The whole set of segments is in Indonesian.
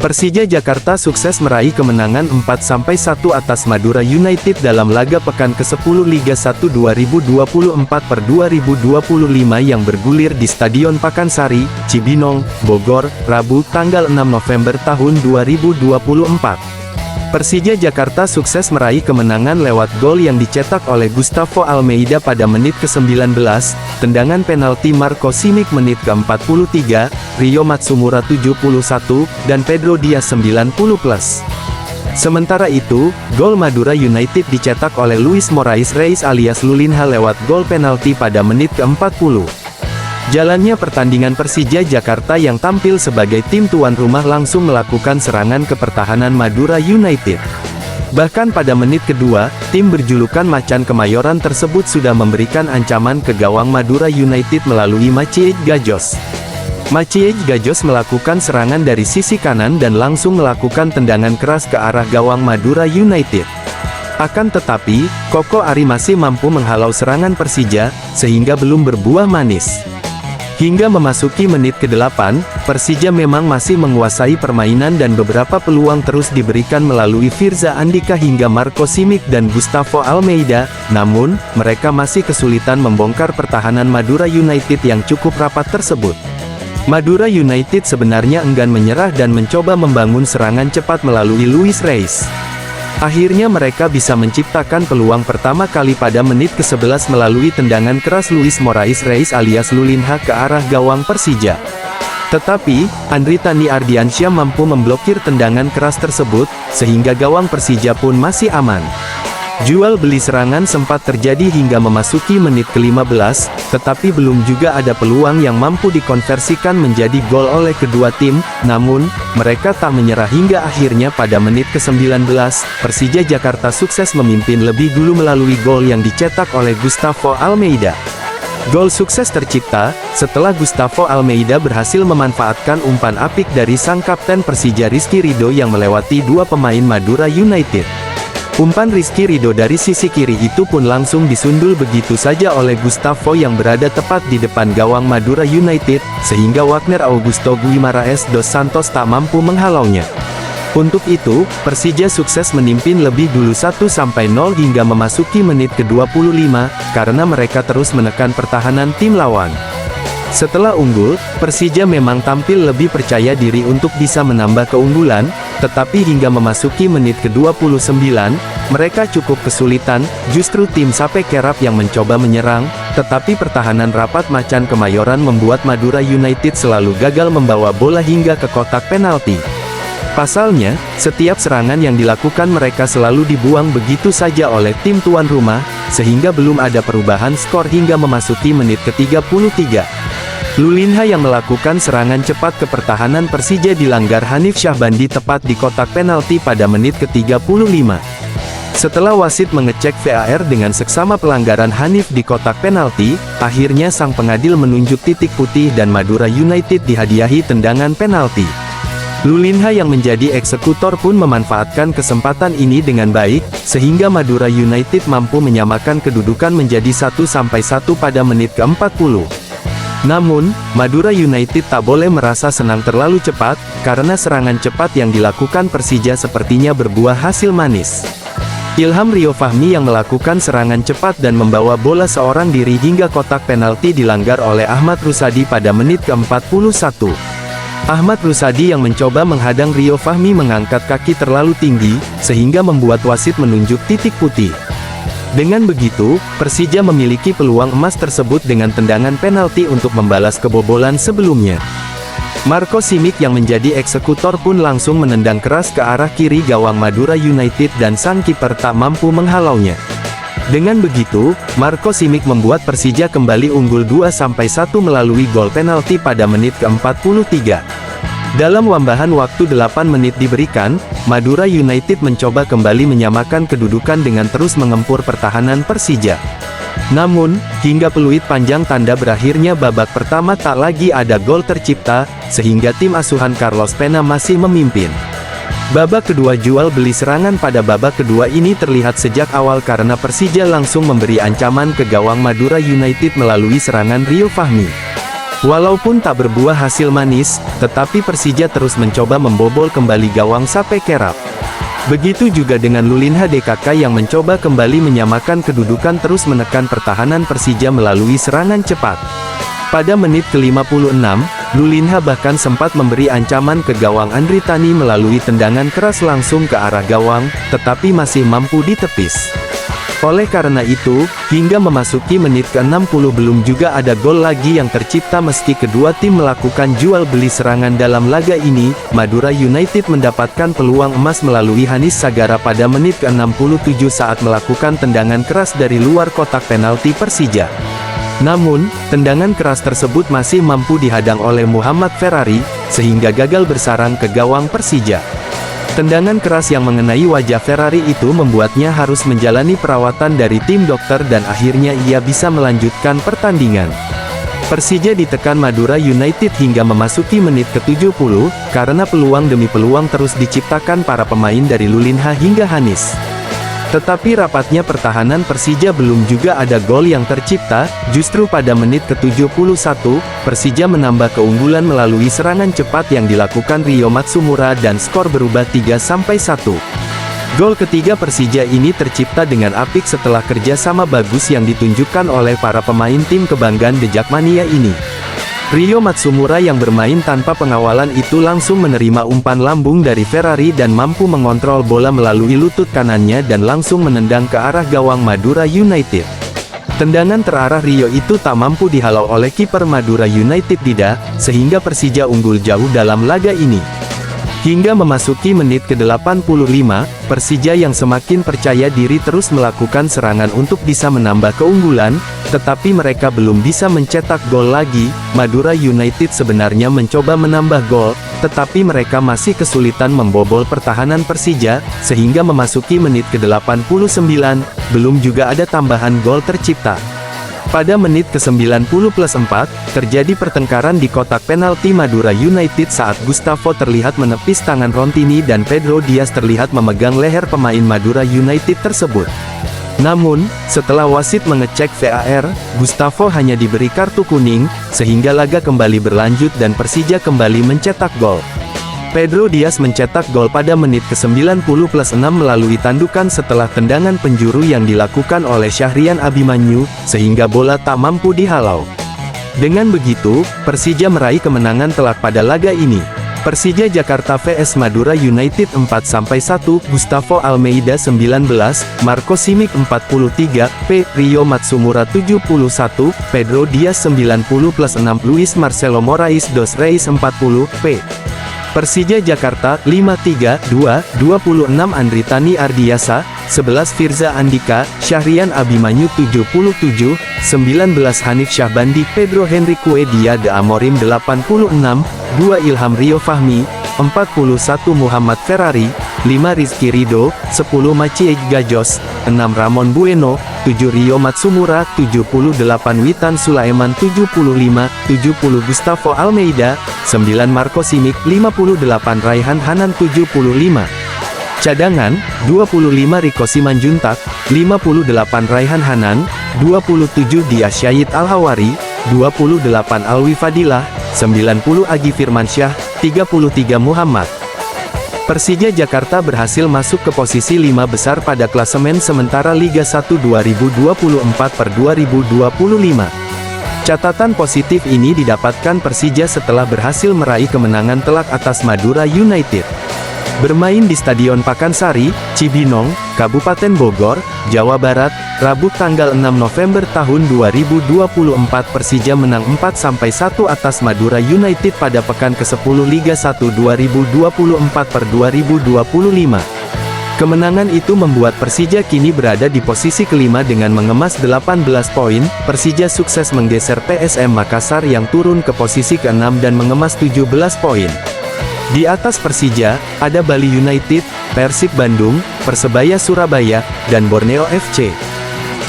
Persija Jakarta sukses meraih kemenangan 4-1 atas Madura United dalam laga pekan ke-10 Liga 1 2024/2025 yang bergulir di Stadion Pakansari, Cibinong, Bogor, Rabu, tanggal 6 November tahun 2024. Persija Jakarta sukses meraih kemenangan lewat gol yang dicetak oleh Gustavo Almeida pada menit ke-19, tendangan penalti Marco Simic menit ke-43, Rio Matsumura 71, dan Pedro Diaz 90+. Sementara itu, gol Madura United dicetak oleh Luis Moraes Reis alias Lulinha lewat gol penalti pada menit ke-40. Jalannya pertandingan, Persija Jakarta yang tampil sebagai tim tuan rumah langsung melakukan serangan ke pertahanan Madura United. Bahkan pada menit kedua, tim berjulukan Macan Kemayoran tersebut sudah memberikan ancaman ke gawang Madura United melalui Maciej Gajos. Maciej Gajos melakukan serangan dari sisi kanan dan langsung melakukan tendangan keras ke arah gawang Madura United. Akan tetapi, Koko Ari masih mampu menghalau serangan Persija, sehingga belum berbuah manis. Hingga memasuki menit ke-8, Persija memang masih menguasai permainan dan beberapa peluang terus diberikan melalui Firza Andika hingga Marco Simic dan Gustavo Almeida, namun, mereka masih kesulitan membongkar pertahanan Madura United yang cukup rapat tersebut. Madura United sebenarnya enggan menyerah dan mencoba membangun serangan cepat melalui Luis Reis. Akhirnya mereka bisa menciptakan peluang pertama kali pada menit ke-11 melalui tendangan keras Luis Moraes Reis alias Lulinha ke arah gawang Persija. Tetapi, Andri Tani Ardiansyah mampu memblokir tendangan keras tersebut, sehingga gawang Persija pun masih aman. Jual beli serangan sempat terjadi hingga memasuki menit ke-15, tetapi belum juga ada peluang yang mampu dikonversikan menjadi gol oleh kedua tim, namun, mereka tak menyerah hingga akhirnya pada menit ke-19, Persija Jakarta sukses memimpin lebih dulu melalui gol yang dicetak oleh Gustavo Almeida. Gol sukses tercipta, setelah Gustavo Almeida berhasil memanfaatkan umpan apik dari sang kapten Persija Rizky Ridho yang melewati dua pemain Madura United. Umpan Rizky Ridho dari sisi kiri itu pun langsung disundul begitu saja oleh Gustavo yang berada tepat di depan gawang Madura United, sehingga Wagner Augusto Guimaraes dos Santos tak mampu menghalaunya. Untuk itu, Persija sukses memimpin lebih dulu 1-0 hingga memasuki menit ke-25, karena mereka terus menekan pertahanan tim lawan. Setelah unggul, Persija memang tampil lebih percaya diri untuk bisa menambah keunggulan, tetapi hingga memasuki menit ke-29, mereka cukup kesulitan, justru tim Sape Kerap yang mencoba menyerang, tetapi pertahanan rapat Macan Kemayoran membuat Madura United selalu gagal membawa bola hingga ke kotak penalti. Pasalnya, setiap serangan yang dilakukan mereka selalu dibuang begitu saja oleh tim tuan rumah, sehingga belum ada perubahan skor hingga memasuki menit ke-33. Lulinha yang melakukan serangan cepat ke pertahanan Persija dilanggar Hanif Syahbandi tepat di kotak penalti pada menit ke-35. Setelah wasit mengecek VAR dengan seksama pelanggaran Hanif di kotak penalti, akhirnya sang pengadil menunjuk titik putih dan Madura United dihadiahi tendangan penalti. Lulinha yang menjadi eksekutor pun memanfaatkan kesempatan ini dengan baik, sehingga Madura United mampu menyamakan kedudukan menjadi 1-1 pada menit ke-40. Namun, Madura United tak boleh merasa senang terlalu cepat, karena serangan cepat yang dilakukan Persija sepertinya berbuah hasil manis. Ilham Rio Fahmi yang melakukan serangan cepat dan membawa bola seorang diri hingga kotak penalti dilanggar oleh Ahmad Rusadi pada menit ke-41. Ahmad Rusadi yang mencoba menghadang Rio Fahmi mengangkat kaki terlalu tinggi, sehingga membuat wasit menunjuk titik putih. Dengan begitu, Persija memiliki peluang emas tersebut dengan tendangan penalti untuk membalas kebobolan sebelumnya. Marco Simic yang menjadi eksekutor pun langsung menendang keras ke arah kiri gawang Madura United dan sang kiper tak mampu menghalaunya. Dengan begitu, Marco Simic membuat Persija kembali unggul 2-1 melalui gol penalti pada menit ke-43. Dalam wambahan waktu 8 menit diberikan, Madura United mencoba kembali menyamakan kedudukan dengan terus mengempur pertahanan Persija. Namun, hingga peluit panjang tanda berakhirnya babak pertama tak lagi ada gol tercipta, sehingga tim asuhan Carlos Pena masih memimpin. Babak kedua jual beli serangan pada babak kedua ini terlihat sejak awal karena Persija langsung memberi ancaman ke gawang Madura United melalui serangan Rio Fahmi. Walaupun tak berbuah hasil manis, tetapi Persija terus mencoba membobol kembali gawang Sape Kerap. Begitu juga dengan Lulinha DKK yang mencoba kembali menyamakan kedudukan, terus menekan pertahanan Persija melalui serangan cepat. Pada menit ke-56, Lulinha bahkan sempat memberi ancaman ke gawang Andri Tani melalui tendangan keras langsung ke arah gawang, tetapi masih mampu ditepis. Oleh karena itu, hingga memasuki menit ke-60 belum juga ada gol lagi yang tercipta meski kedua tim melakukan jual beli serangan dalam laga ini. Madura United mendapatkan peluang emas melalui Hanis Sagara pada menit ke-67 saat melakukan tendangan keras dari luar kotak penalti Persija. Namun, tendangan keras tersebut masih mampu dihadang oleh Muhammad Ferrari, sehingga gagal bersarang ke gawang Persija. Tendangan keras yang mengenai wajah Ferrari itu membuatnya harus menjalani perawatan dari tim dokter dan akhirnya ia bisa melanjutkan pertandingan. Persija ditekan Madura United hingga memasuki menit ke-70, karena peluang demi peluang terus diciptakan para pemain dari Lulinha hingga Hanis. Tetapi rapatnya pertahanan Persija belum juga ada gol yang tercipta. Justru pada menit ke-71, Persija menambah keunggulan melalui serangan cepat yang dilakukan Rio Matsumura dan skor berubah 3-1. Gol ketiga Persija ini tercipta dengan apik setelah kerjasama bagus yang ditunjukkan oleh para pemain tim kebanggaan The Jackmania ini. Rio Matsumura yang bermain tanpa pengawalan itu langsung menerima umpan lambung dari Ferrari dan mampu mengontrol bola melalui lutut kanannya dan langsung menendang ke arah gawang Madura United. Tendangan terarah Rio itu tak mampu dihalau oleh kiper Madura United sehingga Persija unggul jauh dalam laga ini. Hingga memasuki menit ke-85, Persija yang semakin percaya diri terus melakukan serangan untuk bisa menambah keunggulan, tetapi mereka belum bisa mencetak gol lagi. Madura United sebenarnya mencoba menambah gol, tetapi mereka masih kesulitan membobol pertahanan Persija, sehingga memasuki menit ke-89, belum juga ada tambahan gol tercipta. Pada menit ke-90+4, terjadi pertengkaran di kotak penalti Madura United saat Gustavo terlihat menepis tangan Rontini dan Pedro Dias terlihat memegang leher pemain Madura United tersebut. Namun, setelah wasit mengecek VAR, Gustavo hanya diberi kartu kuning, sehingga laga kembali berlanjut dan Persija kembali mencetak gol. Pedro Dias mencetak gol pada menit ke-90+6 melalui tandukan setelah tendangan penjuru yang dilakukan oleh Syahrian Abimanyu, sehingga bola tak mampu dihalau. Dengan begitu, Persija meraih kemenangan telak pada laga ini. Persija Jakarta vs Madura United 4-1, Gustavo Almeida 19, Marco Simic 43, P. Rio Matsumura 71, Pedro Dias 90+6, Luis Marcelo Moraes dos Reis 40, P. Persija Jakarta 5-3-2, 26 Andri Tani Ardiasa, 11 Firza Andika, Syahrian Abimanyu 77, 19 Hanif Syahbandi, Pedro Henrique Dia de Amorim 86, 2 Ilham Rio Fahmi, 41 Muhammad Ferrari, 5 Rizky Ridho, 10 Maciej Gajos, 6 Ramon Bueno, 7 Rio Matsumura, 78 Witan Sulaiman 75, 70 Gustavo Almeida, 9 Marco Simic, 58 Raihan Hanan 75. Cadangan, 25 Riko Simanjuntak, 58 Raihan Hanan, 27 Dias Syahid Al-Hawari, 28 Alwi Fadilah, 90 Agi Firmansyah, 33 Muhammad. Persija Jakarta berhasil masuk ke posisi 5 besar pada klasemen sementara Liga 1 2024/2025. Catatan positif ini didapatkan Persija setelah berhasil meraih kemenangan telak atas Madura United. Bermain di Stadion Pakansari, Cibinong, Kabupaten Bogor, Jawa Barat, Rabu tanggal 6 November tahun 2024 Persija menang 4-1 atas Madura United pada pekan ke-10 Liga 1 2024/2025. Kemenangan itu membuat Persija kini berada di posisi kelima dengan mengemas 18 poin. Persija sukses menggeser PSM Makassar yang turun ke posisi ke-6 dan mengemas 17 poin. Di atas Persija, ada Bali United, Persib Bandung, Persebaya Surabaya, dan Borneo FC.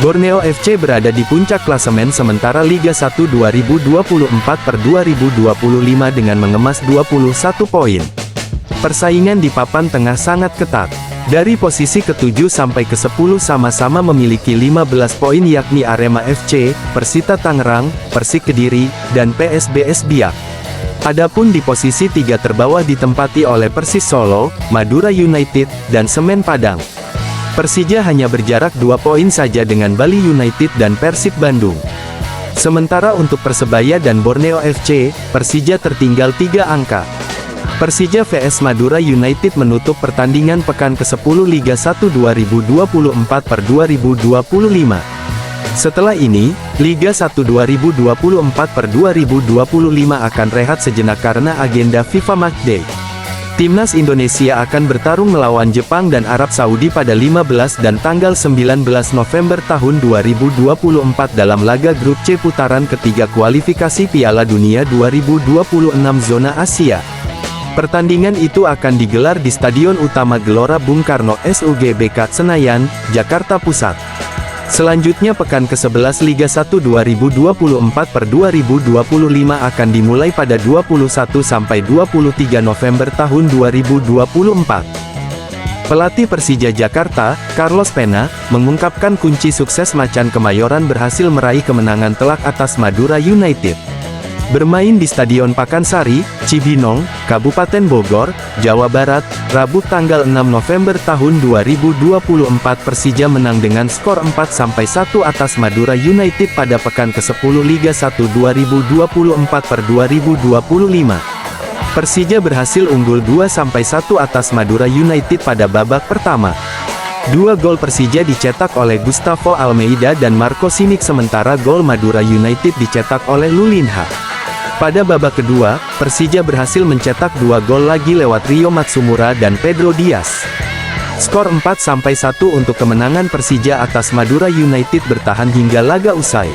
Borneo FC berada di puncak klasemen sementara Liga 1 2024/2025 dengan mengemas 21 poin. Persaingan di papan tengah sangat ketat. Dari posisi ke-7 sampai ke-10 sama-sama memiliki 15 poin yakni Arema FC, Persita Tangerang, Persik Kediri, dan PSBS Biak. Adapun di posisi 3 terbawah ditempati oleh Persis Solo, Madura United, dan Semen Padang. Persija hanya berjarak 2 poin saja dengan Bali United dan Persib Bandung. Sementara untuk Persebaya dan Borneo FC, Persija tertinggal 3 angka. Persija vs Madura United menutup pertandingan pekan ke-10 Liga 1 2024/2025. Setelah ini, Liga 1 2024/2025 akan rehat sejenak karena agenda FIFA Matchday. Timnas Indonesia akan bertarung melawan Jepang dan Arab Saudi pada 15 dan tanggal 19 November tahun 2024 dalam laga grup C putaran ketiga kualifikasi Piala Dunia 2026 zona Asia. Pertandingan itu akan digelar di Stadion Utama Gelora Bung Karno SUGBK Senayan, Jakarta Pusat. Selanjutnya pekan ke-11 Liga 1 2024/2025 akan dimulai pada 21-23 November tahun 2024. Pelatih Persija Jakarta, Carlos Pena, mengungkapkan kunci sukses Macan Kemayoran berhasil meraih kemenangan telak atas Madura United. Bermain di Stadion Pakansari, Cibinong, Kabupaten Bogor, Jawa Barat, Rabu tanggal 6 November tahun 2024 Persija menang dengan skor 4-1 atas Madura United pada pekan ke-10 Liga 1 2024/2025. Persija berhasil unggul 2-1 atas Madura United pada babak pertama. 2 gol Persija dicetak oleh Gustavo Almeida dan Marco Simic sementara gol Madura United dicetak oleh Lulinha. Pada babak kedua, Persija berhasil mencetak 2 gol lagi lewat Rio Matsumura dan Pedro Diaz. Skor 4-1 untuk kemenangan Persija atas Madura United bertahan hingga laga usai.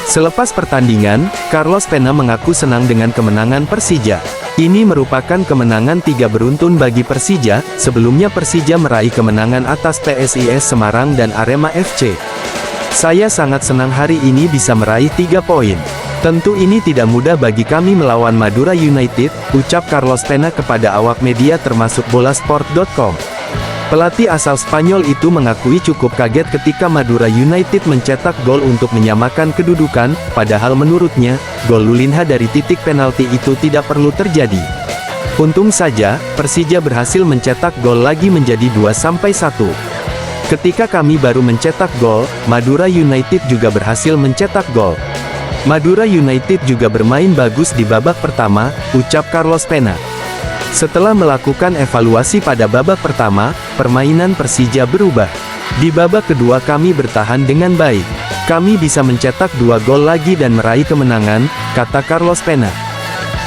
Selepas pertandingan, Carlos Pena mengaku senang dengan kemenangan Persija. Ini merupakan kemenangan 3 beruntun bagi Persija, sebelumnya Persija meraih kemenangan atas PSIS Semarang dan Arema FC. Saya sangat senang hari ini bisa meraih 3 poin. Tentu ini tidak mudah bagi kami melawan Madura United, ucap Carlos Pena kepada awak media termasuk Bolasport.com. Pelatih asal Spanyol itu mengakui cukup kaget ketika Madura United mencetak gol untuk menyamakan kedudukan, padahal menurutnya, gol Lulinha dari titik penalti itu tidak perlu terjadi. Untung saja, Persija berhasil mencetak gol lagi menjadi 2-1. Ketika kami baru mencetak gol, Madura United juga berhasil mencetak gol. Madura United juga bermain bagus di babak pertama, ucap Carlos Pena. Setelah melakukan evaluasi pada babak pertama, permainan Persija berubah. Di babak kedua kami bertahan dengan baik. Kami bisa mencetak 2 gol lagi dan meraih kemenangan, kata Carlos Pena.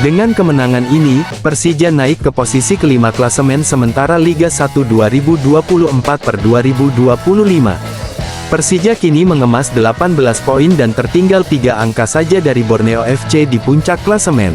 Dengan kemenangan ini, Persija naik ke posisi kelima klasemen sementara Liga 1 2024/2025. Persija kini mengemas 18 poin dan tertinggal 3 angka saja dari Borneo FC di puncak klasemen.